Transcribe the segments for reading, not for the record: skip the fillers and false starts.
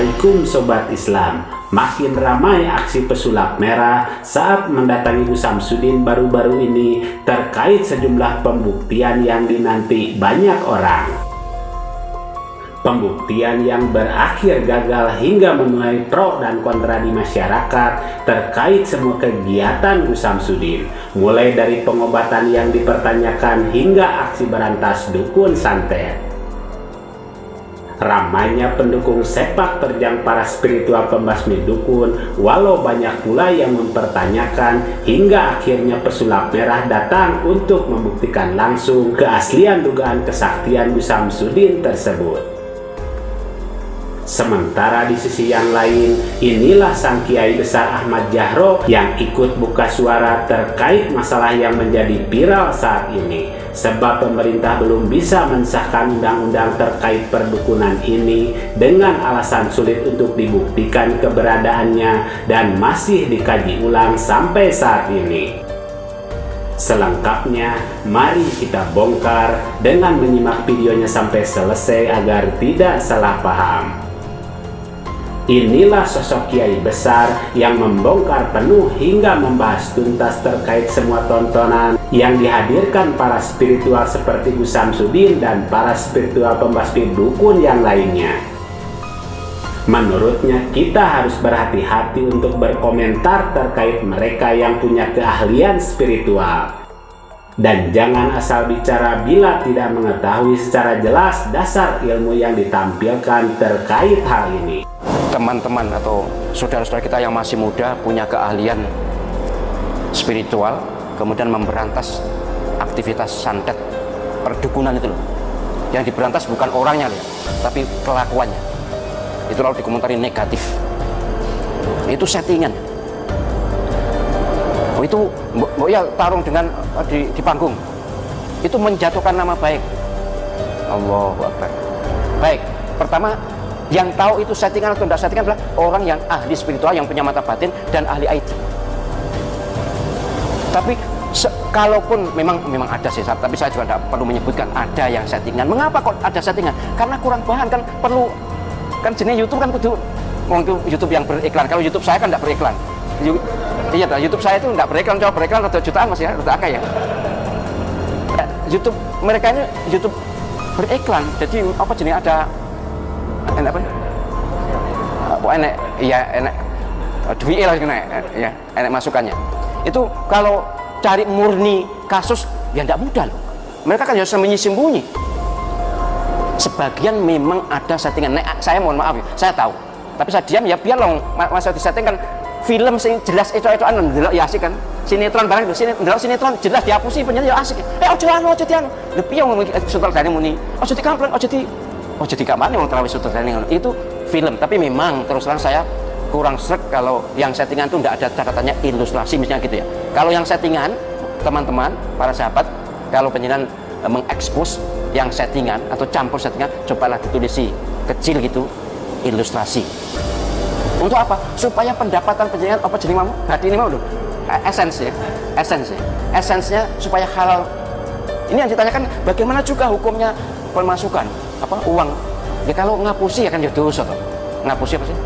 Assalamualaikum Sobat Islam. Makin ramai aksi pesulap merah saat mendatangi Gus Samsudin baru-baru ini terkait sejumlah pembuktian yang dinanti banyak orang. Pembuktian yang berakhir gagal hingga menuai pro dan kontra di masyarakat terkait semua kegiatan Gus Samsudin, mulai dari pengobatan yang dipertanyakan hingga aksi berantas dukun santet. Ramainya pendukung sepak terjang para spiritual pembasmi dukun, walau banyak pula yang mempertanyakan, hingga akhirnya pesulap merah datang untuk membuktikan langsung keaslian dugaan kesaktian Gus Samsudin tersebut. Sementara di sisi yang lain, inilah sang Kiai Besar Ahmad Jahro yang ikut buka suara terkait masalah yang menjadi viral saat ini. Sebab pemerintah belum bisa mensahkan undang-undang terkait perdukunan ini dengan alasan sulit untuk dibuktikan keberadaannya dan masih dikaji ulang sampai saat ini. Selengkapnya, mari kita bongkar dengan menyimak videonya sampai selesai agar tidak salah paham. Inilah sosok Kiai Besar yang membongkar penuh hingga membahas tuntas terkait semua tontonan yang dihadirkan para spiritual seperti Gus Samsudin dan para spiritual pembasmi dukun yang lainnya. Menurutnya, kita harus berhati-hati untuk berkomentar terkait mereka yang punya keahlian spiritual. Dan jangan asal bicara bila tidak mengetahui secara jelas dasar ilmu yang ditampilkan terkait hal ini. Teman-teman atau saudara-saudara kita yang masih muda punya keahlian spiritual, kemudian memberantas aktivitas santet perdukunan itu loh. Yang diberantas bukan orangnya loh, tapi kelakuannya. Itu lalu dikomentari negatif. Itu settingan. Oh, itu ya tarung dengan di panggung. Itu menjatuhkan nama baik. Allahu Akbar. Baik, pertama yang tahu itu settingan atau tidak settingan adalah orang yang ahli spiritual, yang punya mata batin dan ahli IT. Tapi kalaupun memang ada sih, tapi saya juga tidak perlu menyebutkan ada yang settingan. Mengapa kok ada settingan? Karena kurang bahan, kan perlu, kan jenis YouTube kan kudu YouTube yang beriklan. Kalau YouTube saya kan tidak beriklan. Iya, YouTube saya itu tidak beriklan, coba beriklan atau jutaan masih ya, rata akeh ya. YouTube mereka ini YouTube beriklan, jadi apa jenis ada enak apa? Enak, ya enak. Duit lah ya, enak masukannya. Itu kalau cari murni kasus ya tidak mudah loh. Mereka kan harus sembunyi-sembunyi. Sebagian memang ada settingan. Saya mohon maaf, saya tahu. Tapi saya diam ya biar loh. Masa disettingkan film sing jelas itu-ituan ndelok ya asik kan. Sinetron barang lho, sinetron jelas dihapusi penyanyi ya asik. Ojo dianu. Lho piye wong sutradara muni? Ojo dikampleng, ojo dikamane wong terawih sutradara itu film. Tapi memang terus terang saya kurang sreg kalau yang settingan itu tidak ada catatannya ilustrasi misalnya gitu ya. Kalau yang settingan, teman-teman, para sahabat, kalau penjenengan mengekspos yang settingan atau campur settingan, cobalah ditulisi kecil gitu ilustrasi. Untuk apa? Supaya pendapatan penjenengan apa jeneng mamu? Hati ini mau lho. Esensnya supaya halal. Ini yang ditanyakan bagaimana juga hukumnya pemasukan apa uang. Ya kalau ngapusi ya kan ya dosa toh. Ngapusi apa sih?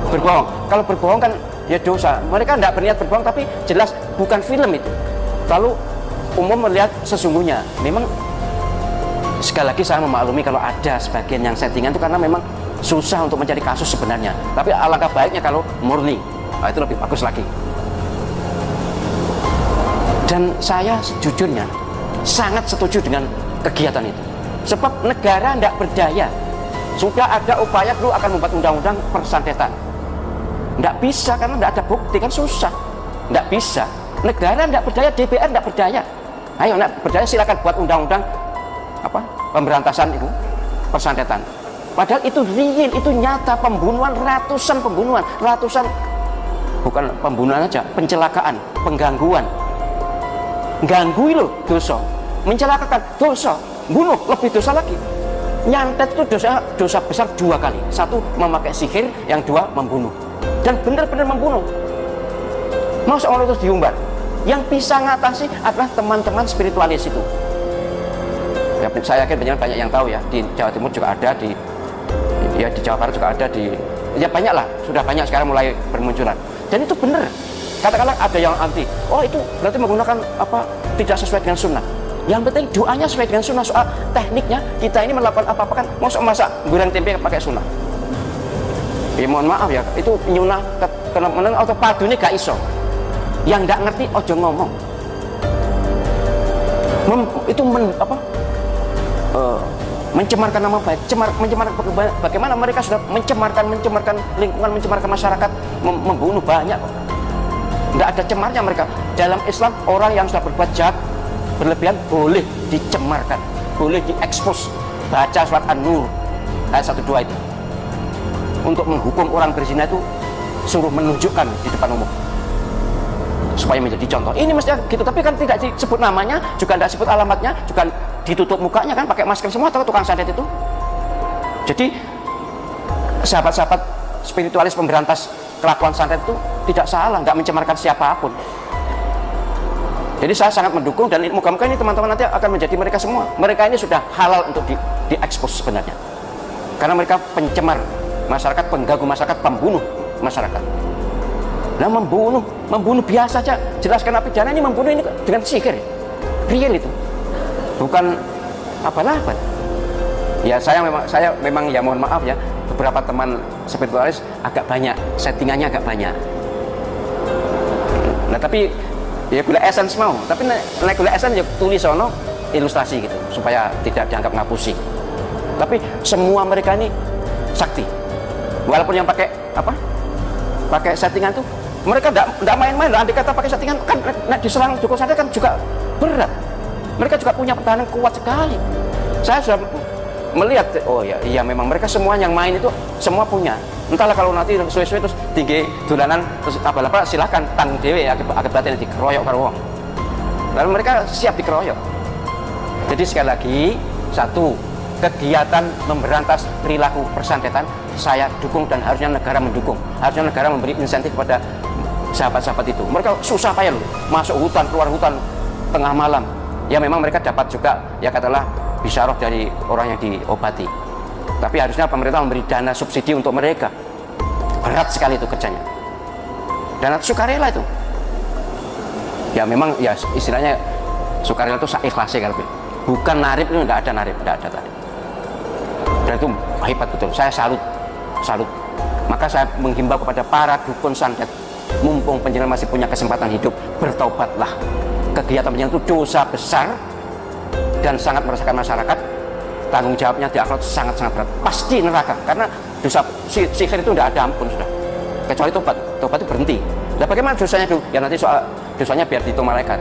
Berbohong. Kalau berbohong kan ya dosa. Mereka tidak berniat berbohong tapi jelas bukan film itu. Lalu umum melihat sesungguhnya. Memang sekali lagi saya memaklumi kalau ada sebagian yang settingan itu karena memang susah untuk mencari kasus sebenarnya. Tapi alangkah baiknya kalau murni. Nah, itu lebih bagus lagi. Dan saya sejujurnya sangat setuju dengan kegiatan itu. Sebab negara tidak berdaya. Sudah ada upaya dulu akan membuat undang-undang persantetan. Tidak bisa karena tidak ada bukti, kan susah. Tidak bisa. Negara tidak berdaya, DPR tidak berdaya. Ayo, tidak berdaya silakan buat undang-undang apa pemberantasan itu persantetan. Padahal itu real, itu nyata pembunuhan, ratusan bukan pembunuhan aja, pencelakaan, penggangguan. Ganggu loh dosa, mencelakakan dosa, bunuh lebih dosa lagi. Nyantet itu dosa besar dua kali. Satu memakai sihir, yang dua membunuh. Dan benar-benar membunuh. Mau seorang terus diumbar. Yang bisa ngatasi adalah teman-teman spiritualis itu. Ya, saya yakin banyak yang tahu ya. Di Jawa Timur juga ada, di Jawa Barat juga ada, di ya banyak lah, sudah banyak sekarang mulai bermunculan. Dan itu benar. Katakanlah ada yang anti, oh itu berarti menggunakan apa tidak sesuai dengan sunnah. Yang penting doanya sesuai dengan sunnah. Soal tekniknya kita ini melakukan apa-apa kan, masak goreng tempe pakai sunnah. Ya mohon maaf ya, itu nyunah kemudian atau padunya gak iso. Yang nggak ngerti ojo ngomong. Mencemarkan nama baik, mencemarkan bagaimana mereka sudah mencemarkan lingkungan, mencemarkan masyarakat, membunuh banyak. Nggak ada cemarnya mereka. Dalam Islam orang yang sudah berbuat jahat berlebihan boleh dicemarkan, boleh diekspos. Baca surat An-Nur ayat 1-2 itu. Untuk menghukum orang berzina itu suruh menunjukkan di depan umum supaya menjadi contoh. Ini mestinya gitu, tapi kan tidak disebut namanya, juga tidak disebut alamatnya, juga ditutup mukanya kan, pakai masker semua, atau tukang santet itu. Jadi sahabat-sahabat spiritualis pemberantas kelakuan santet itu tidak salah, nggak mencemarkan siapapun. Jadi saya sangat mendukung, dan moga-moga ini teman-teman nanti akan menjadi mereka semua. Mereka ini sudah halal untuk diekspos sebenarnya, karena mereka pencemar masyarakat, pengganggu masyarakat, pembunuh masyarakat. Nah, membunuh biasa saja. Jelaskan api pidana ini membunuh ini dengan sihir, real itu, bukan apa-apa. Ya saya memang ya mohon maaf ya, beberapa teman spiritualis agak banyak settingannya, agak banyak. Nah tapi ya gula essence mau, tapi naik gula essence ya tulis sono ilustrasi gitu supaya tidak dianggap ngapusi. Tapi semua mereka ini sakti, walaupun yang pakai apa, pakai settingan tuh mereka tidak main-main. Andai kata pakai settingan kan diserang Joko Santet kan juga berat. Mereka juga punya pertahanan kuat sekali. Saya sudah melihat, oh ya, iya memang mereka semua yang main itu semua punya. Entahlah kalau nanti suwe-suwe terus tinggi dolanan terus apa-apa silahkan tanggung dewe akibatnya dikeroyok karo wong. Lalu mereka siap dikeroyok. Jadi sekali lagi, satu, kegiatan memberantas perilaku persantetan saya dukung dan harusnya negara mendukung. Harusnya negara memberi insentif kepada sahabat-sahabat itu. Mereka susah payah loh, masuk hutan, keluar hutan tengah malam. Ya memang mereka dapat juga ya katakanlah bisyarah dari orang yang diobati. Tapi harusnya pemerintah memberi dana subsidi untuk mereka. Berat sekali itu kerjanya. Dana sukarela itu. Ya memang ya istilahnya sukarela itu seikhlasnya kalau bukan narib, itu tidak ada narib, tidak ada narib. Dan itu hebat betul. Saya salut. Maka saya menghimbau kepada para dukun santet, mumpung penjenengan masih punya kesempatan hidup, bertaubatlah. Kegiatan penjenengan itu dosa besar dan sangat meresahkan masyarakat. Tanggung jawabnya di akhirat sangat-sangat berat, pasti neraka, karena dosa sihir itu tidak ada ampun sudah, kecuali tobat itu berhenti. Nah bagaimana dosanya itu? Ya nanti soal dosanya biar dihitung malaikat.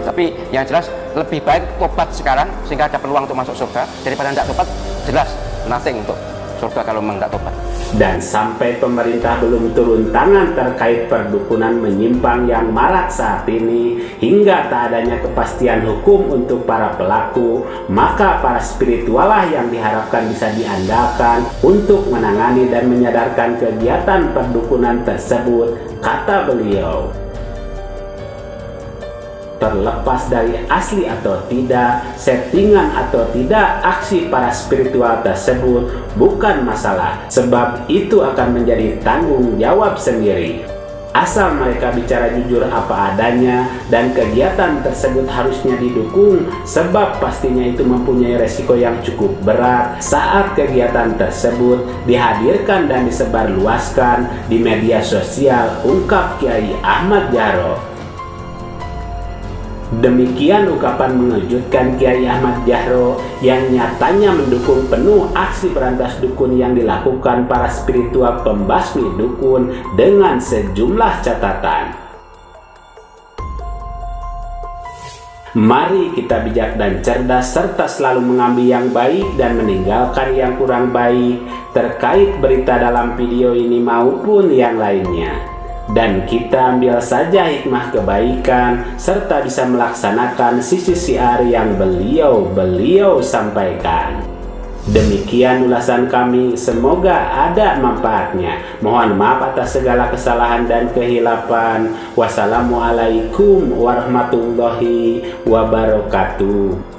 Tapi yang jelas lebih baik tobat sekarang sehingga ada peluang untuk masuk surga daripada tidak tobat. Jelas nothing untuk surga kalau memang tidak tobat. Dan sampai pemerintah belum turun tangan terkait perdukunan menyimpang yang marak saat ini, hingga tak adanya kepastian hukum untuk para pelaku, maka para spiritualah yang diharapkan bisa diandalkan untuk menangani dan menyadarkan kegiatan perdukunan tersebut, kata beliau. Terlepas dari asli atau tidak, settingan atau tidak, aksi para spiritual tersebut bukan masalah, sebab itu akan menjadi tanggung jawab sendiri. Asal mereka bicara jujur apa adanya, dan kegiatan tersebut harusnya didukung, sebab pastinya itu mempunyai resiko yang cukup berat saat kegiatan tersebut dihadirkan dan disebarluaskan di media sosial, ungkap Kiai Ahmad Jahro. Demikian ungkapan mengejutkan Kiai Ahmad Jahro yang nyatanya mendukung penuh aksi berantas dukun yang dilakukan para spiritual pembasmi dukun dengan sejumlah catatan. Mari kita bijak dan cerdas serta selalu mengambil yang baik dan meninggalkan yang kurang baik terkait berita dalam video ini maupun yang lainnya. Dan kita ambil saja hikmah kebaikan serta bisa melaksanakan sisi siar yang beliau sampaikan. Demikian ulasan kami, semoga ada manfaatnya. Mohon maaf atas segala kesalahan dan kehilapan. Wassalamualaikum warahmatullahi wabarakatuh.